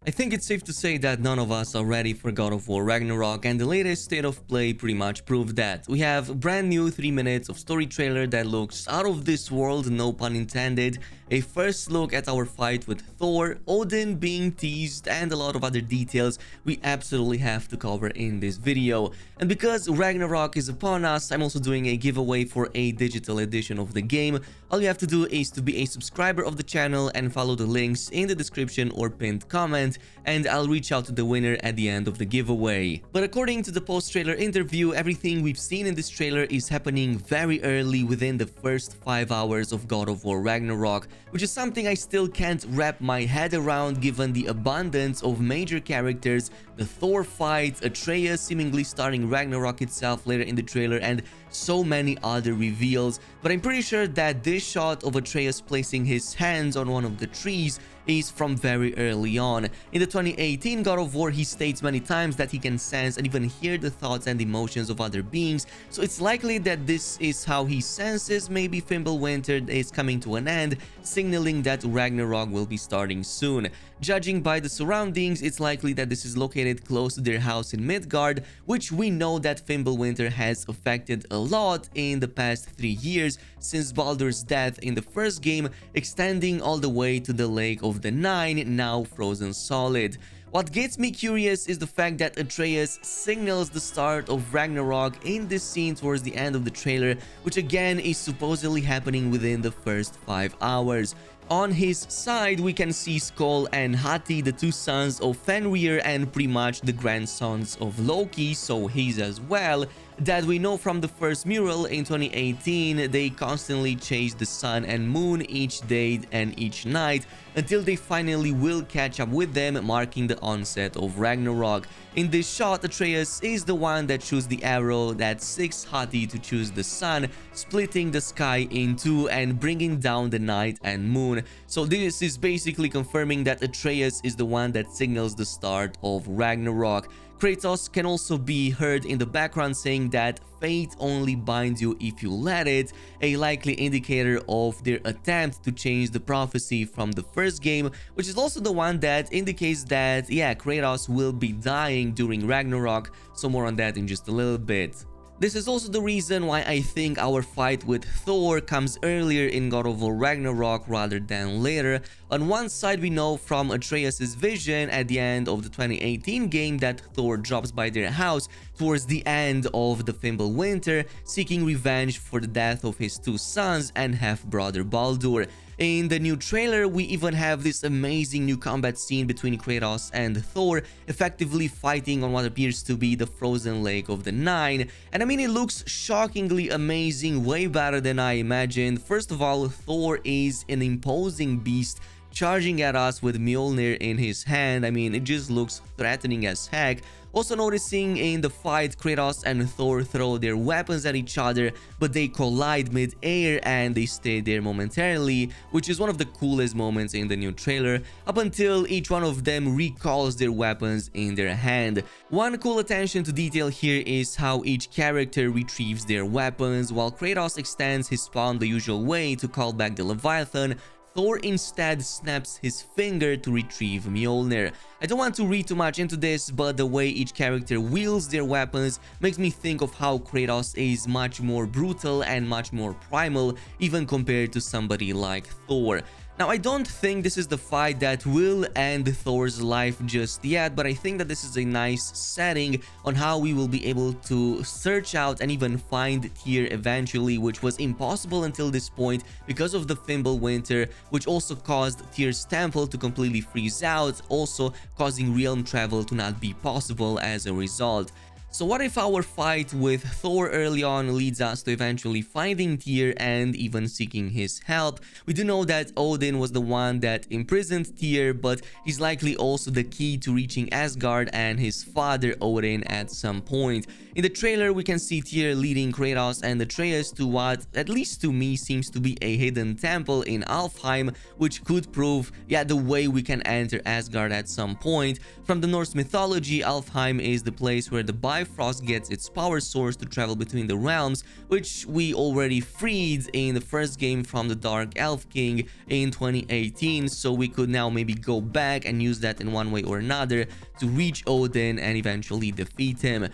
I think it's safe to say that none of us are ready for God of War Ragnarok, and the latest state of play pretty much proved that. We have a brand new 3 minutes of story trailer that looks out of this world, no pun intended, a first look at our fight with Thor, Odin being teased, and a lot of other details we absolutely have to cover in this video. And because Ragnarok is upon us, I'm also doing a giveaway for a digital edition of the game. All you have to do is to be a subscriber of the channel and follow the links in the description or pinned comment, and I'll reach out to the winner at the end of the giveaway. But according to the post-trailer interview, everything we've seen in this trailer is happening very early within the first 5 hours of God of War Ragnarok, which is something I still can't wrap my head around given the abundance of major characters, the Thor fight, Atreus seemingly starting Ragnarok itself later in the trailer, and so many other reveals. But I'm pretty sure that this shot of Atreus placing his hands on one of the trees is from very early on. In the 2018 God of War, he states many times that he can sense and even hear the thoughts and emotions of other beings, so it's likely that this is how he senses maybe Fimbulwinter is coming to an end, signaling that Ragnarok will be starting soon. Judging by the surroundings, it's likely that this is located close to their house in Midgard, which we know that Fimbulwinter has affected a lot in the past 3 years since Baldur's death in the first game, extending all the way to the Lake of the Nine, now frozen solid. What gets me curious is the fact that Atreus signals the start of Ragnarok in this scene towards the end of the trailer, which again is supposedly happening within the first 5 hours. On his side, we can see Skoll and Hati, the two sons of Fenrir and pretty much the grandsons of Loki, so he's as well, that we know from the first mural in 2018. They constantly chase the sun and moon each day and each night until they finally will catch up with them, marking the onset of Ragnarok. In this shot, Atreus is the one that shoots the arrow that seeks Hati to choose the sun, splitting the sky in two and bringing down the night and moon. So this is basically confirming that Atreus is the one that signals the start of Ragnarok. Kratos can also be heard in the background saying that fate only binds you if you let it, a likely indicator of their attempt to change the prophecy from the first game, which is also the one that indicates that, yeah, Kratos will be dying during Ragnarok, so more on that in just a little bit. This is also the reason why I think our fight with Thor comes earlier in God of War Ragnarok rather than later. On one side, we know from Atreus' vision at the end of the 2018 game that Thor drops by their house towards the end of the Fimbulwinter, seeking revenge for the death of his two sons and half-brother Baldur. In the new trailer, we even have this amazing new combat scene between Kratos and Thor, effectively fighting on what appears to be the frozen Lake of the Nine. And I mean, it looks shockingly amazing, way better than I imagined. First of all, Thor is an imposing beast, charging at us with Mjolnir in his hand. I mean, it just looks threatening as heck. Also noticing in the fight, Kratos and Thor throw their weapons at each other, but they collide mid-air and they stay there momentarily, which is one of the coolest moments in the new trailer, up until each one of them recalls their weapons in their hand. One cool attention to detail here is how each character retrieves their weapons. While Kratos extends his palm the usual way to call back the Leviathan, Thor instead snaps his finger to retrieve Mjolnir. I don't want to read too much into this, but the way each character wields their weapons makes me think of how Kratos is much more brutal and much more primal, even compared to somebody like Thor. Now, I don't think this is the fight that will end Thor's life just yet, but I think that this is a nice setting on how we will be able to search out and even find Tyr eventually, which was impossible until this point because of the Fimbulwinter, which also caused Tyr's temple to completely freeze out, also causing realm travel to not be possible as a result. So what if our fight with Thor early on leads us to eventually finding Tyr and even seeking his help? We do know that Odin was the one that imprisoned Tyr, but he's likely also the key to reaching Asgard and his father Odin at some point. In the trailer, we can see Tyr leading Kratos and Atreus to what, at least to me, seems to be a hidden temple in Alfheim, which could prove, yeah, the way we can enter Asgard at some point. From the Norse mythology, Alfheim is the place where the Bifrost Bifrost gets its power source to travel between the realms, which we already freed in the first game from the Dark Elf King in 2018, so we could now maybe go back and use that in one way or another to reach Odin and eventually defeat him.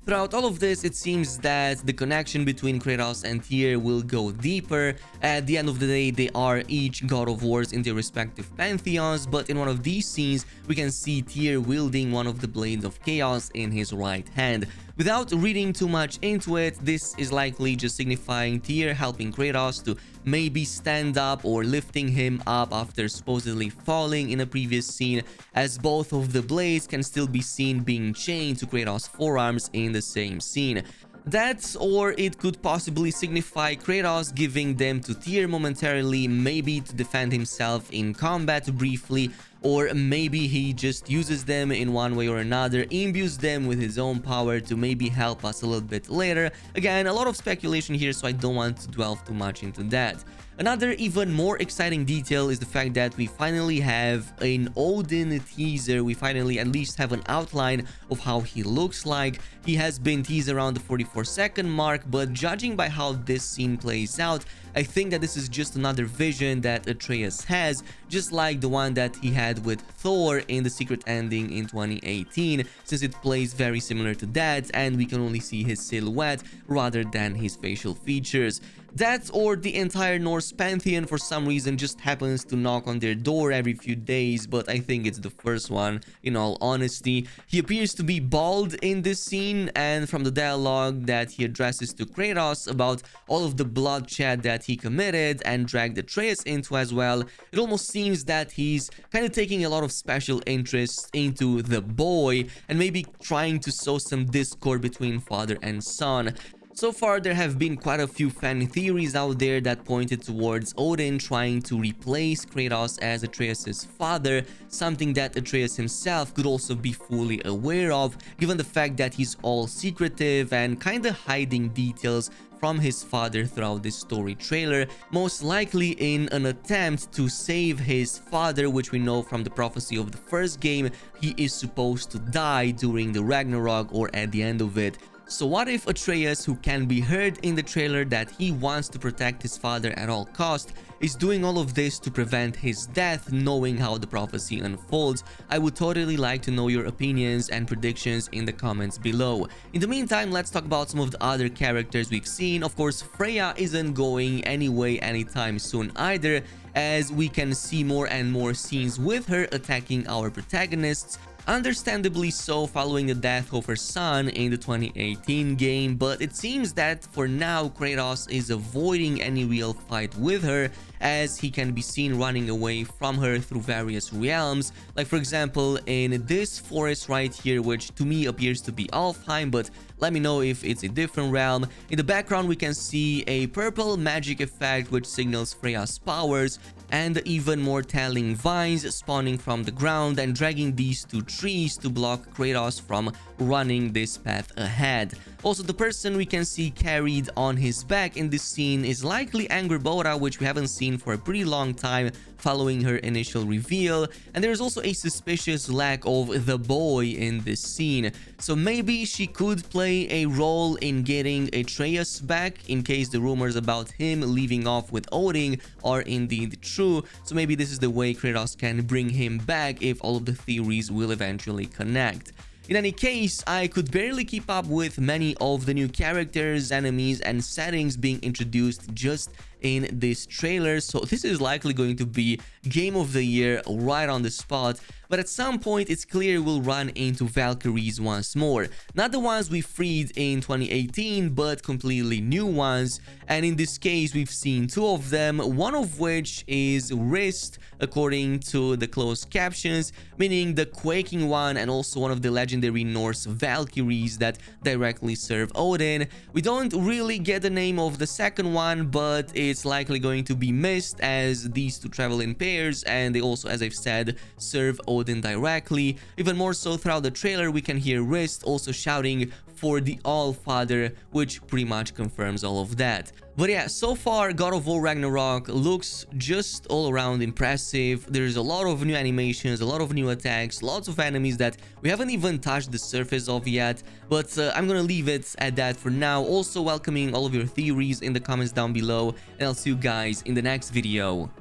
Throughout all of this, it seems that the connection between Kratos and Tyr will go deeper. At the end of the day, they are each god of wars in their respective pantheons, but in one of these scenes, we can see Tyr wielding one of the blades of chaos in his right hand. Without reading too much into it, this is likely just signifying Tyr helping Kratos to maybe stand up or lifting him up after supposedly falling in a previous scene, as both of the blades can still be seen being chained to Kratos' forearms in the same scene. That, or it could possibly signify Kratos giving them to Tyr momentarily, maybe to defend himself in combat briefly, or maybe he just uses them in one way or another, imbues them with his own power to maybe help us a little bit later. Again, a lot of speculation here, so I don't want to dwell too much into that. Another even more exciting detail is the fact that we finally have an Odin teaser. We finally at least have an outline of how he looks like. He has been teased around the 44-second mark, but judging by how this scene plays out, I think that this is just another vision that Atreus has, just like the one that he had with Thor in the secret ending in 2018, since it plays very similar to that and we can only see his silhouette rather than his facial features. That, or the entire Norse pantheon for some reason just happens to knock on their door every few days, but I think it's the first one, in all honesty. He appears to be bald in this scene, and from the dialogue that he addresses to Kratos about all of the bloodshed that he committed and dragged Atreus into as well, it almost seems that he's kind of taking a lot of special interest into the boy and maybe trying to sow some discord between father and son. So far, there have been quite a few fan theories out there that pointed towards Odin trying to replace Kratos as Atreus' father, something that Atreus himself could also be fully aware of, given the fact that he's all secretive and kinda hiding details from his father throughout this story trailer, most likely in an attempt to save his father, which we know from the prophecy of the first game, he is supposed to die during the Ragnarok or at the end of it. So what if Atreus, who can be heard in the trailer that he wants to protect his father at all costs, is doing all of this to prevent his death, knowing how the prophecy unfolds? I would totally like to know your opinions and predictions in the comments below. In the meantime, let's talk about some of the other characters we've seen. Of course, Freya isn't going anyway anytime soon either, as we can see more and more scenes with her attacking our protagonists. Understandably so, following the death of her son in the 2018 game, but it seems that for now Kratos is avoiding any real fight with her, as he can be seen running away from her through various realms, like for example in this forest right here, which to me appears to be Alfheim, but let me know if it's a different realm. In the background we can see a purple magic effect which signals Freya's powers, and even more telling vines spawning from the ground and dragging these two trees to block Kratos from running this path ahead. Also, the person we can see carried on his back in this scene is likely Angrboda, which we haven't seen for a pretty long time following her initial reveal, and there's also a suspicious lack of the boy in this scene, so maybe she could play a role in getting Atreus back in case the rumors about him leaving off with Odin are indeed true. So maybe this is the way Kratos can bring him back if all of the theories will eventually connect. In any case, I could barely keep up with many of the new characters, enemies, and settings being introduced just in this trailer, so this is likely going to be game of the year right on the spot. But at some point it's clear we'll run into Valkyries once more, not the ones we freed in 2018 but completely new ones, and in this case we've seen two of them, one of which is Wrist according to the closed captions, meaning the quaking one, and also one of the legendary Norse Valkyries that directly serve Odin. We don't really get the name of the second one, but it's likely going to be missed as these two travel in pairs and they also, as I've said, serve Odin directly. Even more so, throughout the trailer we can hear Wrist also shouting for the All-Father, which pretty much confirms all of that. But yeah, so far God of War Ragnarok looks just all around impressive. There's a lot of new animations, a lot of new attacks, lots of enemies that we haven't even touched the surface of yet, but I'm gonna leave it at that for now. Also welcoming all of your theories in the comments down below, and I'll see you guys in the next video.